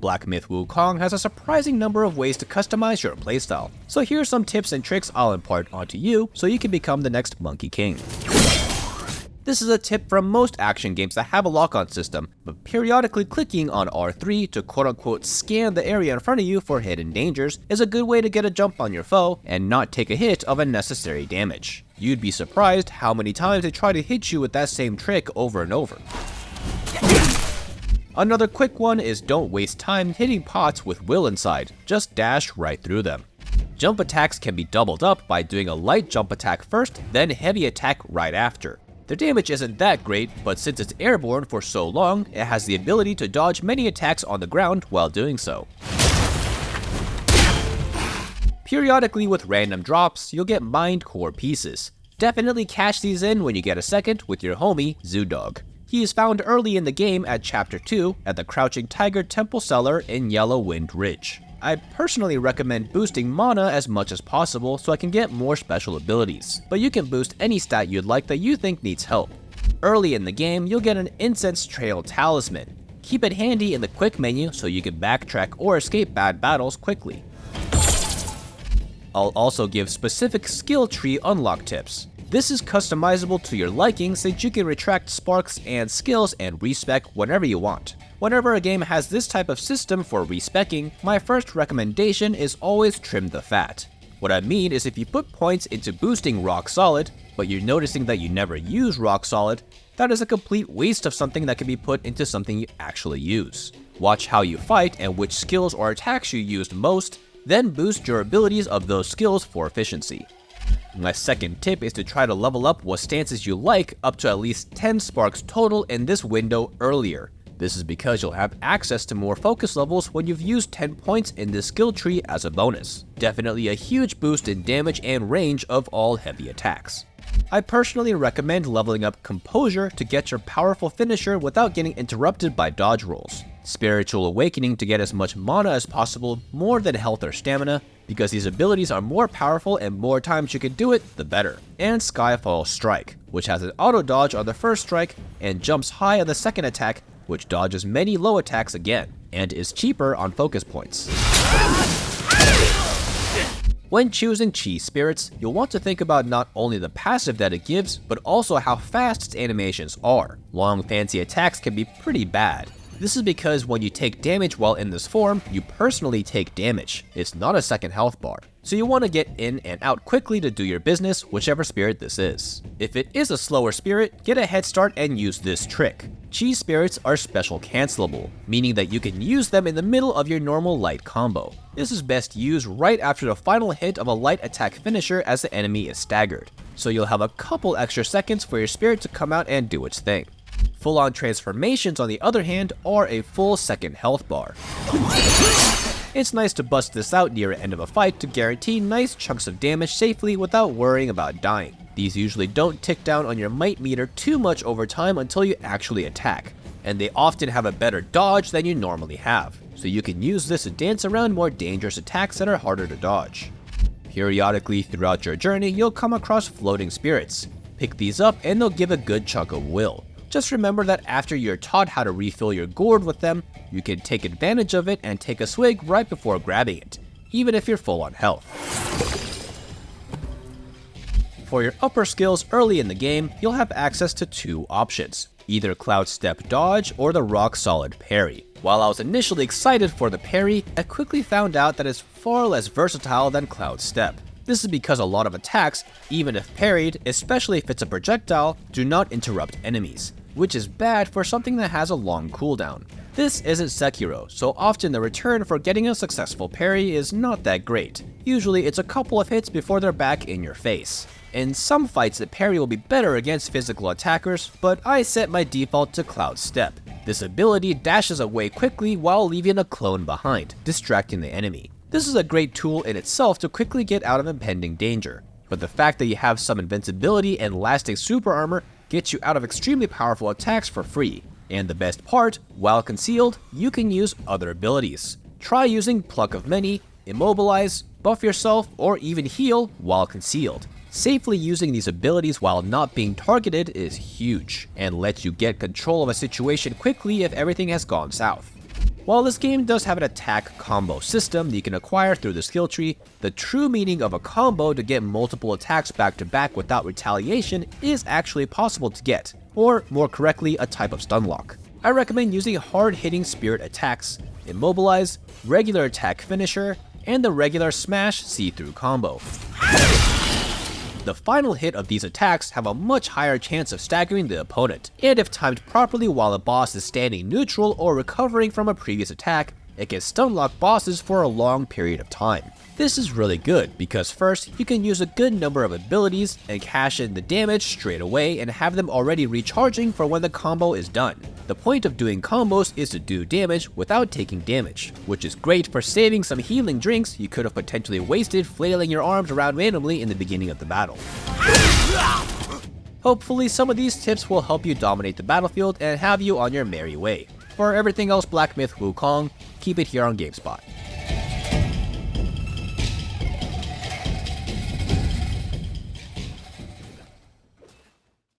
Black Myth Wukong has a surprising number of ways to customize your playstyle, so here's some tips and tricks I'll impart onto you so you can become the next Monkey King. This is a tip from most action games that have a lock-on system, but periodically clicking on R3 to quote-unquote scan the area in front of you for hidden dangers is a good way to get a jump on your foe and not take a hit of unnecessary damage. You'd be surprised how many times they try to hit you with that same trick over and over. Another quick one is don't waste time hitting pots with will inside, just dash right through them. Jump attacks can be doubled up by doing a light jump attack first, then heavy attack right after. The damage isn't that great, but since it's airborne for so long, it has the ability to dodge many attacks on the ground while doing so. Periodically with random drops, you'll get mind core pieces. Definitely cash these in when you get a second with your homie, Zoodog. He is found early in the game at Chapter 2 at the Crouching Tiger Temple Cellar in Yellow Wind Ridge. I personally recommend boosting mana as much as possible so I can get more special abilities, but you can boost any stat you'd like that you think needs help. Early in the game, you'll get an Incense Trail Talisman. Keep it handy in the quick menu so you can backtrack or escape bad battles quickly. I'll also give specific skill tree unlock tips. This is customizable to your liking since you can retract sparks and skills and respec whenever you want. Whenever a game has this type of system for respecking, my first recommendation is always trim the fat. What I mean is if you put points into boosting Rock Solid, but you're noticing that you never use Rock Solid, that is a complete waste of something that can be put into something you actually use. Watch how you fight and which skills or attacks you used most, then boost your abilities of those skills for efficiency. My second tip is to try to level up what stances you like up to at least 10 sparks total in this window earlier. This is because you'll have access to more focus levels when you've used 10 points in this skill tree as a bonus. Definitely a huge boost in damage and range of all heavy attacks. I personally recommend leveling up Composure to get your powerful finisher without getting interrupted by dodge rolls. Spiritual Awakening to get as much mana as possible, more than health or stamina, because these abilities are more powerful and more times you can do it, the better. And Skyfall Strike, which has an auto dodge on the first strike and jumps high on the second attack, which dodges many low attacks again, and is cheaper on focus points. When choosing Chi Spirits, you'll want to think about not only the passive that it gives, but also how fast its animations are. Long fancy attacks can be pretty bad. This is because when you take damage while in this form, you personally take damage. It's not a second health bar. So you want to get in and out quickly to do your business, whichever spirit this is. If it is a slower spirit, get a head start and use this trick. Chi spirits are special cancelable, meaning that you can use them in the middle of your normal light combo. This is best used right after the final hit of a light attack finisher as the enemy is staggered. So you'll have a couple extra seconds for your spirit to come out and do its thing. Fullon Transformations, on the other hand, are a full second health bar. It's nice to bust this out near the end of a fight to guarantee nice chunks of damage safely without worrying about dying. These usually don't tick down on your might meter too much over time until you actually attack, and they often have a better dodge than you normally have, so you can use this to dance around more dangerous attacks that are harder to dodge. Periodically throughout your journey, you'll come across floating spirits. Pick these up and they'll give a good chunk of will. Just remember that after you're taught how to refill your gourd with them, you can take advantage of it and take a swig right before grabbing it, even if you're full on health. For your upper skills early in the game, you'll have access to two options, either Cloud Step Dodge or the Rock Solid Parry. While I was initially excited for the Parry, I quickly found out that it's far less versatile than Cloud Step. This is because a lot of attacks, even if parried, especially if it's a projectile, do not interrupt enemies, which is bad for something that has a long cooldown. This isn't Sekiro, so often the return for getting a successful parry is not that great. Usually it's a couple of hits before they're back in your face. In some fights the parry will be better against physical attackers, but I set my default to Cloud Step. This ability dashes away quickly while leaving a clone behind, distracting the enemy. This is a great tool in itself to quickly get out of impending danger, but the fact that you have some invincibility and lasting super armor gets you out of extremely powerful attacks for free. And the best part, while concealed, you can use other abilities. Try using Pluck of Many, Immobilize, Buff Yourself, or even Heal while concealed. Safely using these abilities while not being targeted is huge, and lets you get control of a situation quickly if everything has gone south. While this game does have an attack combo system that you can acquire through the skill tree, the true meaning of a combo to get multiple attacks back to back without retaliation is actually possible to get, or more correctly, a type of stun lock. I recommend using hard-hitting spirit attacks, Immobilize, regular attack finisher, and the regular smash see-through combo. The final hit of these attacks have a much higher chance of staggering the opponent, and if timed properly while the boss is standing neutral or recovering from a previous attack, it can stun lock bosses for a long period of time. This is really good because first, you can use a good number of abilities and cash in the damage straight away and have them already recharging for when the combo is done. The point of doing combos is to do damage without taking damage, which is great for saving some healing drinks you could have potentially wasted flailing your arms around randomly in the beginning of the battle. Hopefully some of these tips will help you dominate the battlefield and have you on your merry way. For everything else Black Myth Wukong, keep it here on GameSpot.